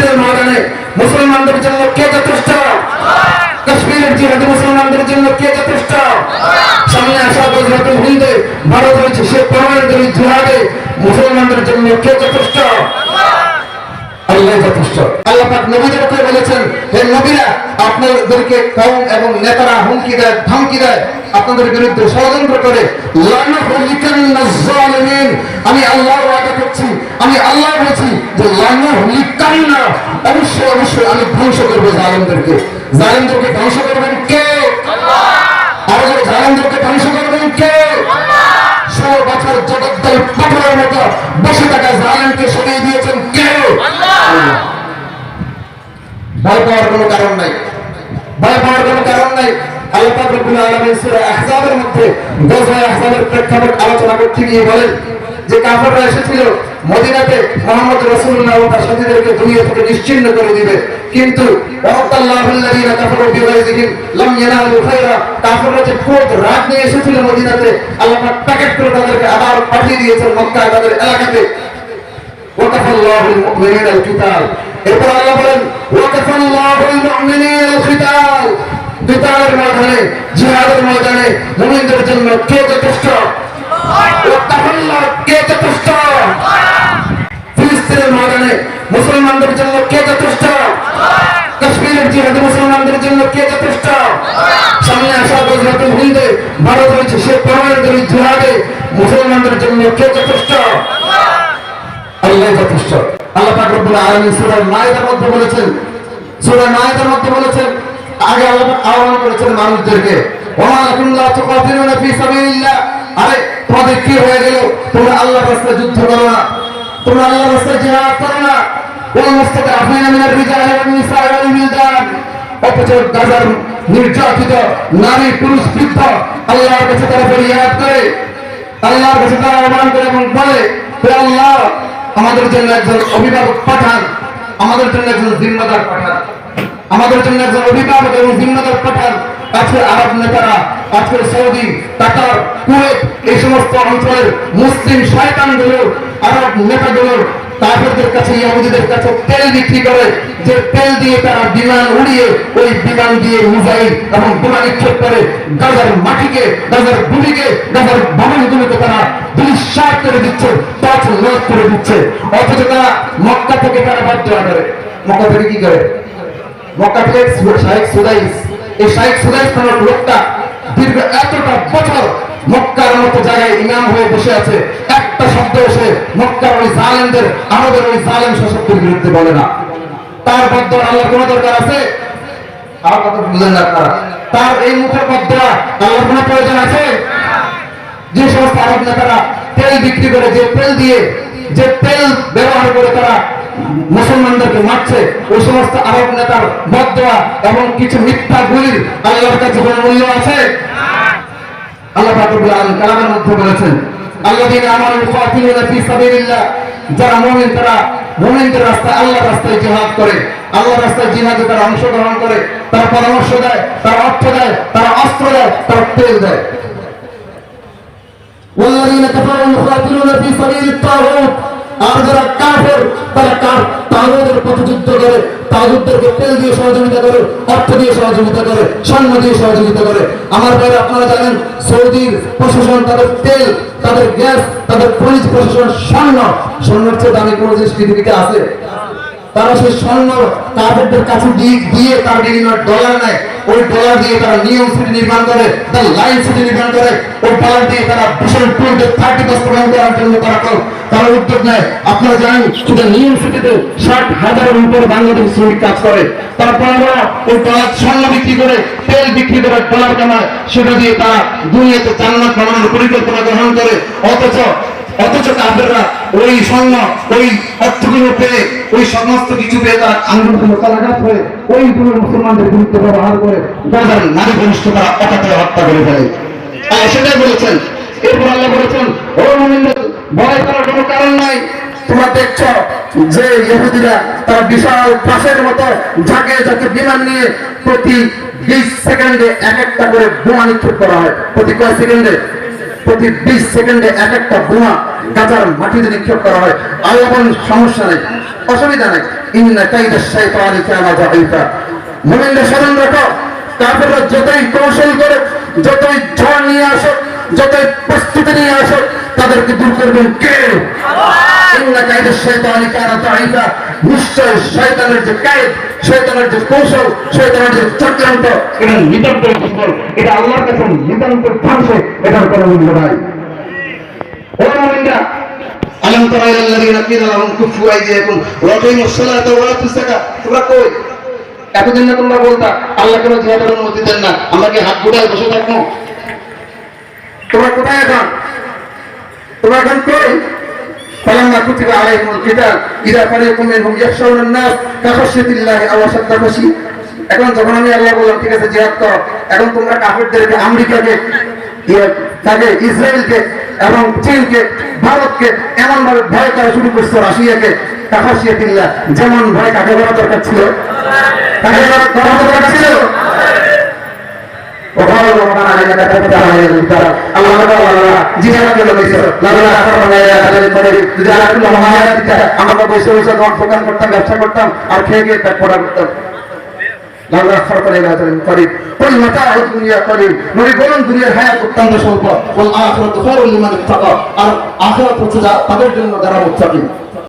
ফিলিস্তিনের ময়দানে মুসলমানদের জন্য কে যথেষ্ট? কাশ্মীরের জিহাদে মুসলমানদের জন্য কে যথেষ্ট? সামনে আসা গজওয়াতুল হিন্দে ভারত রয়েছে, সে পরমাণু জিহাদে মুসলমানদের জন্য কে যথেষ্ট? আল্লাহ যথেষ্ট। আল্লাহ পাক নবীদেরকে বলেছেন, হে নবীরা, আপনাদেরকে কওম এবং নেতারা হুমকি দেয়, ধমকি দেয়, আপনাদের বিরুদ্ধে ষড়যন্ত্র করে, লানাহুলিকান্নাজ জালিমিন, আমি আল্লাহ ওয়াদা করছি, আমি আল্লাহ বলছি যে লানাহুলিকান্না, অবশ্যই অবশ্যই আমি ধ্বংস করব জালিমদেরকে। জালিমদেরকে ধ্বংস করবেন কে? আল্লাহ। আর জালিমদেরকে ধ্বংস করবেন কে? আল্লাহ। 16 বছর জগদ্দল পাথরের মতো বসে থাকা জালিমকে সরিয়ে দিয়েছেন কে? আল্লাহ। ভয় পাওয়ার কোনো কারণ নাই, ভয় পাওয়ার কোনো কারণ নাই। আল্লাহ পাক রব্বুল আলামিন সূরা আহজাবের মধ্যে গজওয়ে আহজাবের প্রেক্ষাপট আলোচনা করতে গিয়ে বলেন যে কাফেররা এসেছিল মদিনাতে মুহাম্মদ রাসূলুল্লাহ ও তার সাথীদেরকে দুনিয়া থেকে নিশ্চিহ্ন করে দিবে, কিন্তু ওয়াল্লাহুল্লাযীনা কাফারু বিগাইযিহিম লাম ইয়ানালু খায়রা, কাফেররা যে ক্রোধ রাগ নিয়ে এসেছিল মদিনাতে, আল্লাহ পাক প্যাকেট করে তাদেরকে আবার পাঠিয়ে দিয়েছেন মক্কায়, তাদের এলাকাতে। ওয়াকাফাল্লাহুল মুমিনিনাল কিতাল, এরপর আল্লাহ বলেন ওয়াকাফাল্লাহুল মুমিনিনাল কিতাল, কিতালের ময়দানে, জিহাদের ময়দানে মুমিনদের জন্য কে যথেষ্ট? ওয়াকাফাল্লাহ, কে যথেষ্ট? ফিলিস্তিনের ময়দানে মুসলমানদের জন্য কে যথেষ্ট? কাশ্মীরের জিহাদে মুসলমানদের জন্য কে যথেষ্ট? সামনে আসা গজওয়াতুল হিন্দে ভারত রয়েছে, সে পরমাণু জিহাদে মুসলমানদের জন্য কে যথেষ্ট? আল্লাহ যথেষ্ট। আল্লাহ পাক রব্বুল আলামিন সূরা মায়েদার মধ্যে বলেছেন, সূরা মায়েদার মধ্যে বলেছেন, আগে আল্লাহ পাক আহ্বান করেছেন মানুষদেরকে, ওয়া লাকুম লা তুকাতিলুনা ফি সাবিলিল্লাহ, আরে তোমাদের কি হয়ে গেল? তোমরা আল্লাহর রাস্তায় যুদ্ধ করো না, তোমরা আল্লাহর রাস্তায় জিহাদ করো না। ওয়া মুস্তাদআফিনা মিনার রিজালি ওয়ান নিসাই ওয়াল বিলদান, অথচ গাজার নির্যাতিত নারী পুরুষ বৃদ্ধ আল্লাহর কাছে তারা ফরিয়াদ করে, আল্লাহর কাছে তারা আহ্বান করে এবং বলে, হে আল্লাহ, আমাদের জন্য একজন অভিভাবক পাঠান, আমাদের জন্য একজন জিম্মাদার পাঠান, আমাদের জন্য একজন অভিভাবক এবং জিম্মাদার পাঠান। আজকের আরব নেতারা, আজকের সৌদি, কাতার, কুয়েত, এই সমস্ত অঞ্চলের মুসলিম শয়তানগুলো, আরব নেতাগুলো কাফেরদের কাছে, ইহুদিদের কাছে তেল বিক্রি করে, যে তেল দিয়ে তারা বিমান উড়িয়ে, ওই বিমান দিয়ে মিসাইল এবং বোমা নিক্ষেপ করে গাজার মাটিকে, গাজার ভূমিকে, গাজার ভবনগুলোকে তারা দুঃসাত করে দিচ্ছে, তছ নছ করে দিচ্ছে। অথচ তারা মক্কা থেকে তারা বদদোয়া করে। মক্কা থেকে কি করে? মক্কা থেকে শাইখ সুদাইস, এই শাইখ সুদাইস নামক লোকটা দীর্ঘ এতটা বছর মক্কার মতো জায়গায় ইমাম হয়ে বসে আছে, একটা শব্দ এসে মক্কার ওই জালেমদের, আমাদের ওই জালেম শাসকদের বিরুদ্ধে বলে না। তার বদদোয়া আল্লাহর কোনো দরকার আছে? আর কথা বুঝলেন না আপনারা? তার এই মুখের বদদোয়া আল্লাহর কোনো প্রয়োজন আছে? যে সমস্ত আরব নেতারা তেল বিক্রি করে, যে তেল দিয়ে, যে তেল ব্যবহার করে তারা মুসলমানদেরকে মারছে, ওই সমস্ত আরব নেতার বদদোয়া এবং কিছু মিথ্যা গুলির আল্লাহর কাছে কোনো মূল্য আছে? আল্লাহ পাক রব্বুল আলামিন কালামের মধ্যে বলেছেন, আল্লাযীনা আমানু ইউকাতিলুনা ফি সাবিলিল্লাহ, যারা মুমিন তারা মুমিনদের রাস্তায়, আল্লাহর রাস্তায় জিহাদ করে, আল্লাহর রাস্তায় জিহাদে তারা অংশগ্রহণ করে, তারা পরামর্শ দেয়, তারা অর্থ দেয়, তারা অস্ত্র দেয়, তারা তেল দেয়। ওয়াল্লাযীনা কাফারু ইউকাতিলুনা ফি সাবিলিত তাগুত, আর যারা কাফের তারা তাগুতের পথে যুদ্ধ করে, তাগুতদেরকে তেল দিয়ে সহযোগিতা করে, অর্থ দিয়ে সহযোগিতা করে, স্বর্ণ দিয়ে সহযোগিতা করে। আমার ভাইরা, আপনারা জানেন সৌদির প্রশাসন, তাদের তেল, তাদের গ্যাস, তাদের খনিজ প্রশাসন, স্বর্ণের চেয়ে দামি কোনো জিনিস পৃথিবীতে আছে? তারা সেই স্বর্ণ কাফেরদের কাছে দিয়ে তার বিভিন্ন ডলার নেয়, ওই ডলার দিয়ে তারা নিয়ম সিটি নির্মাণ করে, তার লাইন সিটি নির্মাণ করে, ওই ডলার দিয়ে তারা ভীষণ 30% প্রদান করার জন্য তারা উদ্যোগ নেয়। আপনারা জানেন শুধু নিয়ম সিটিতে 60,000-এর উপরে বাংলাদেশ শ্রমিক কাজ করে, তারপর ওই ডলার স্বর্ণ বিক্রি করে, তেল বিক্রি করে ডলার কামায়, সেটা দিয়ে তারা দুনিয়াতে জান্নাত বানানোর পরিকল্পনা গ্রহণ করে। অথচ কাফেররা ওই স্বর্ণ, ওই অর্থগুলো পেয়ে, ওই সমস্ত কিছু পেয়ে তারা আন্দোলন চালাঘাত হয়ে ওইগুলো মুসলমানদের বিরুদ্ধে ব্যবহার করে গাজার নারী কনিষ্ঠ তারা অকাতরে হত্যা করে ফেলে। সেটাই বলেছেন। এরপর আল্লাহ বলেছেন, ও মুমিনদের, ভয় করার কোনো কারণ নাই। তোমরা দেখছো যে ইহুদিরা তারা বিশাল পাশের মতো ঝাঁকে ঝাঁকে বিমান নিয়ে প্রতি 20 সেকেন্ডে এক একটা করে বোমা নিক্ষেপ করা হয়। প্রতি কয় সেকেন্ডে? প্রতি 20 সেকেন্ডে এক একটা বোমা গাজার মাটিতে নিক্ষেপ করা হয়। আল্লাহ বলেন সমস্যা নেই, অসুবিধা নেই, ইন্না কাইদাশ শাইতানি কানা যাঈফা। মুমিনরা স্মরণ রাখো, কাফেররা যতই কৌশল করে, যতই ঝড় নিয়ে আসে, যতই প্রস্তুতি নিয়ে আসে, তাদেরকে দূর করবেন কে? ইন্না কাইদাশ শাইতানি কানা যাঈফা। নিশ্চয় শয়তানের যে কায়েদ, শয়তানের যে কৌশল, শয়তানের যে চক্রান্ত, এটা নিতান্ত বিফল, এটা আল্লাহর কাছে নিতান্ত ধ্বংসে, এটার কোনো মূল্য নাই। ও মুমিনরা, আলম তারা ইলাল্লাযীনা কিলা লাহুম কুফু আইদিয়াকুম ওয়া আকিমুস সালাতা ওয়া আতুজ যাকাত। তোমরা কই? এতদিন না তোমরা বলতা আল্লাহ কেন জিহাদের অনুমতি দেন না, আমরা কি হাত গুটায় বসে থাকবো? তোমরা কোথায় এখন? তোমরা এখন কই? فلما كتب عليهم القتال إذا فريق منهم يخشون الناس كخشية الله أو أشد خشية। এখন যখন আমি আল্লাহ বললাম ঠিক আছে জিহাদ করো, এখন তোমরা কাফেরদেরকে, আমেরিকাকে, তাকে ইসরায়েলকে এবং চীনকে, ভারতকে এমন ভাবে ভয় করা শুরু করছো, রাশিয়াকে কাফাসিয়াতিল্লাহ, যেমন ভয় কাকে করা দরকার ছিল, কাকে করা দরকার ছিল। ব্যবসা করতাম আর খেয়ে গিয়ে পড়া করতাম। দুনিয়ার হায়াত অত্যন্ত স্বল্প, আর আখিরাত খায়রুল লিমান ইত্তাকা, আর আখিরাত হচ্ছে তাদের জন্য যারা মুত্তাকিন।